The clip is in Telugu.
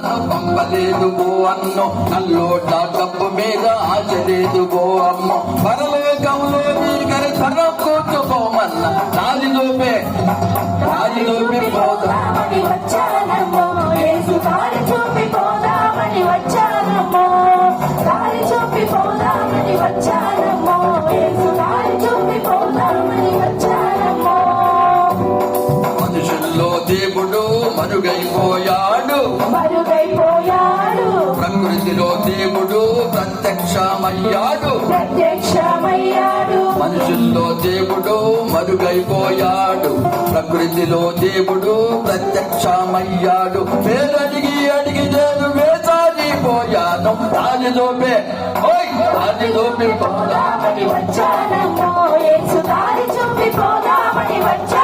పంపలేదు గో అన్నో నల్లోట డబ్బు మీద ఆశ లేదు గో అమ్మ పరలోకంలో మీకని తరం కూర్చుకోమన్న రాజు దూపే పోదామని వచ్చానమ్మో యేసు దారి చూపి పోదామని వచ్చానమ్మో దారి చూపి పోదామని వచ్చానమ్మో యేసు దారి చూపి పోదామని వచ్చానమ్మో మనుషుల్లో దేవుడు మరుగైపోయాడు ప్రకృతిలో దేవుడు ప్రత్యక్షమయ్యాడు మనుషుల్లో దేవుడు మరుగైపోయాడు ప్రకృతిలో దేవుడు ప్రత్యక్షమయ్యాడు పేరడిగి అడిగి నేను వేసారిపోయాను రాజు దోపే పోదామని వచ్చానమ్మో యేసు దారి చూపి పోదామని వచ్చాను